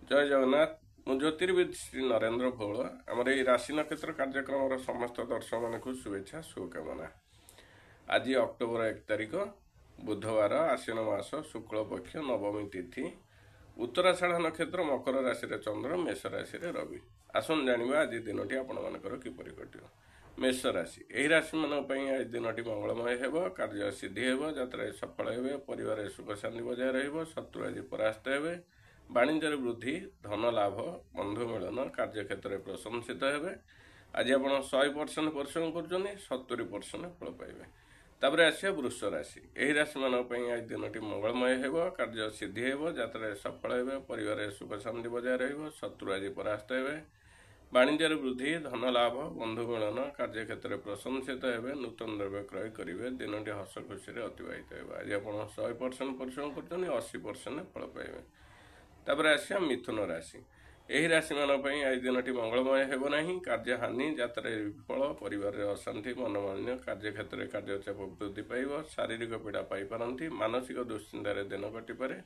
जय जगन्नाथ। मु ज्योतिर्विद श्री नरेंद्र भोल आमर ये राशि नक्षत्र कार्यक्रम समस्त दर्शक मान शुभेच्छा शुभकामना। आज अक्टोबर 1 तारिख बुधवार आश्विन मास शुक्ल पक्ष नवमी तिथि उत्तराषाढ़ नक्षत्र मकर राशि चंद्र मेष राशि रवि। आसन जानिबा आज दिनटी आपण मानकर किपरि कटियो। मेष राशि यही राशि मान आज दिनटी मंगलमय हेबो, कार्य सिद्धि हेबो, यात्रा सफल हेबे, परिवार सुख शांति बजाय रहिबो, शत्रु आज परास्त हेबे, वाणिज्य वृद्धि, धन लाभ, बंधु मिलन, कार्यक्षेत्र में प्रशंसित हेबे। आज आप 100% परिश्रम कर 70% फल पाइबे। तापर आसिया वृष राशि यही राशि मान आज दिनटी मंगलमय हेबो, कार्य सिद्धि हेबो, यात्रा सफल हेबे, परिवार सुख शांति बजाय रहिबो, शत्रु आज परास्त हेबे, वाणिज्य वृद्धि, धन लाभ, बंधु मिलन, कार्यक्षेत्र में प्रशंसित हेबे, नूतन द्रव्य क्रय करेंगे, दिनटी हस खुशी अतिबाहित हेबो। आज आप 100% परिश्रम कर 80% फल पाइबे। तापर आसिया मिथुन राशि यही राशि मान आज दिनटी मंगलमय हेबो नहीं, कार्य हानि, यात्रा विफल, परिवार अशांति, मनमान्य, कार्यक्षेत्र में कार्यचाप वृद्धि पाइब, शारीरिक पीड़ा पाइपारती, मानसिक दुश्चिंतार दिन कटिपे,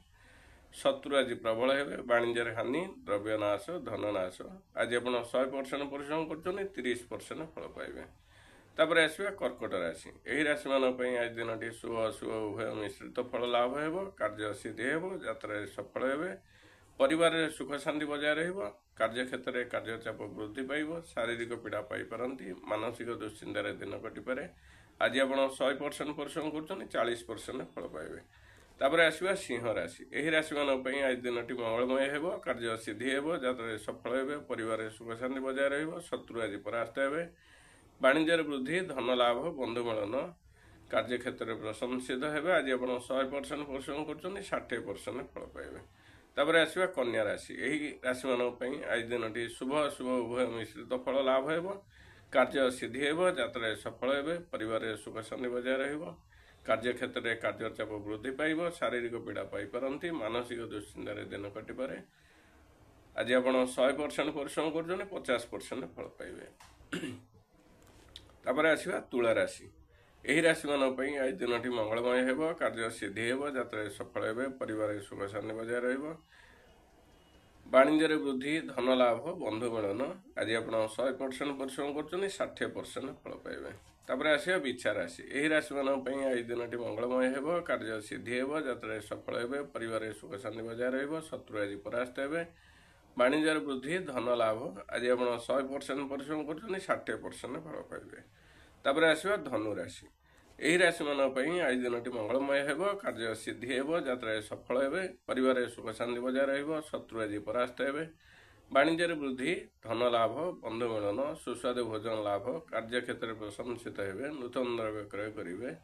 शत्रु आज प्रबल हेबे, वाणिज्य हानि, द्रव्य नाश, धन नाश। आज आप 100% परिश्रम कर 30% फल पाइबे। तापर आसवा कर्कट राशि यही राशि मान आज दिनटी शुभ अशुभ उभय मिश्रित फल लाभ हेबो, कार्य सिद्धि हेबो, यात्रा सफल हेबे, परिवार सुख शांति बजाय रहिबो, कार्यक्षेत्र में कार्यचाप वृद्धि पाइब, शारीरिक पीड़ा पाइपारती, मानसिक दुश्चिंतार दिन कटिपे। आज आप 100% परिश्रम कर 40% फल पाइबे। तापर आसवा सिंह राशि यही राशि मान आज दिनटी मंगलमय हेबो, कार्य सिद्धि हेबो, यात्रा सफल हेबे, परिवार सुख शांति बजाय रहिबो, शत्रु आज परास्त हेबे, वाणिज्य वृद्धि, धन लाभ, बंधु मिलन, कार्यक्षेत्र में प्रशंसित हेबे। आज आप 100% परिश्रम कर 60% फल पाइबे। तापर आसवा कन्या राशि यही राशि मान आज दिनटी शुभ अशुभ उभय मिश्रित फल लाभ हेबो, कार्य सिद्धि हेबो, यात्रा सफल हेबे, परिवार सुख शांति बजाय रहिबो, कार्यक्षेत्र में कार्यचाप वृद्धि पाइब, शारीरिक पीड़ा पाइपारती, मानसिक दुश्चिंतार दिन कटिपे। आज आप 100% परिश्रम कर 50% फल पाइबे। तापर आसवा तुला राशि यही राशि मान आज दिनटी मंगलमय हेबो, कार्य सिद्धि हेबो, यात्रा सफल हेबे, परिवार सुख शांति बजाय रहिबो, वाणिज्य वृद्धि, धन लाभ, बंधु मिलन। आज आप 100% परिश्रम कर 60% फल पाइबे। तापर आसिया बिच्छा राशि यही राशि मान आज दिनटी मंगलमय हेबो, कार्य सिद्धि हेबो, यात्रा सफल हेबे, परिवार सुख शांति बजाय रहिबो, शत्रु आज परास्त हेबे, वाणिज्य वृद्धि, धन लाभ। आज आप 100% परिश्रम कर 60% फल पाइबे। तापर आसवा धनु राशि यही राशि मान आज दिनटी मंगलमय हेबो, कार्य सिद्धि हेबो, यात्रा सफल हेबे, परिवार सुख शांति बजाय रहिबो, शत्रु आज परास्त हेबे, वाणिज्य वृद्धि, धन लाभ, बंधु मिलन, सुस्वाद भोजन लाभ, कार्यक्षेत्र में प्रशंसित हेबे, नूतन द्रव्य क्रय करेंगे,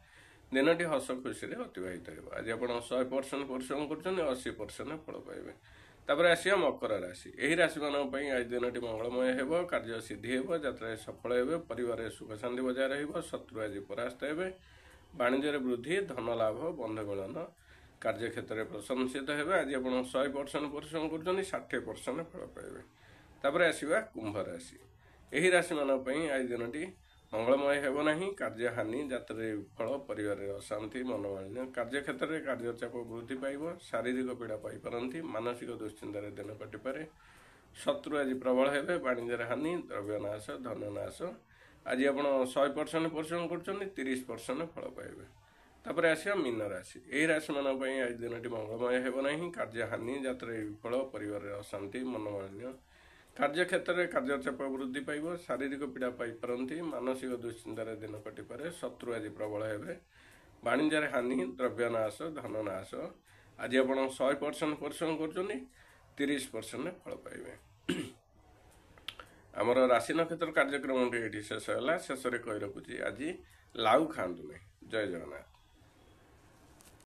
दिनटी हस खुशी अतिबाहित हेबो। आज आप 100% परिश्रम कर 80% फल पाइबे। तापर आसिया मकर राशि यही राशि मान आज दिनटी मंगलमय हेबो, कार्य सिद्धि हेबो, यात्रा सफल हेबे, परिवार सुख शांति बजाय रहिबो, शत्रु आज परास्त हेबे, वाणिज्य वृद्धि, धन लाभ, बंधु मिलन, कार्यक्षेत्र में प्रशंसित हेबे। आज आप 100% परिश्रम कर 60% फल पाइबे। तापर आसवा कुंभ राशि यही राशि मान आज दिनटी मंगलमय हेबो नहीं, कार्य हानि, यात्रा विफल, परिवार अशांति, मनमान्य, कार्यक्षेत्र में कार्यचाप वृद्धि पाइब, शारीरिक पीड़ा पाइपारती, मानसिक दुश्चिंतार दिन कटिपे, शत्रु आज प्रबल हेबे, वाणिज्य हानि, द्रव्य नाश, धन नाश। आज आप 100% परिश्रम कर 30% फल पाइबे। तापर आसिया मीन राशि यही राशि मान आज दिनटी मंगलमय हेबो नहीं, कार्य हानि, यात्रा विफल, परिवार अशांति, मनमान्य, कार्यक्षेत्र में कार्यचाप वृद्धि पाइब, शारीरिक पीड़ा पाइपारती, मानसिक दुश्चिंतार दिन कटिपे, शत्रु आज प्रबल हेबे, वाणिज्य हानि, द्रव्य नाश, धन नाश। आज आप 100% परिश्रम कर 30% फल पाइबे। आमर राशि नक्षत्र कार्यक्रम ये शेष है। शेष कही रखुची आज लाउ खातु नहीं। जय जगन्नाथ।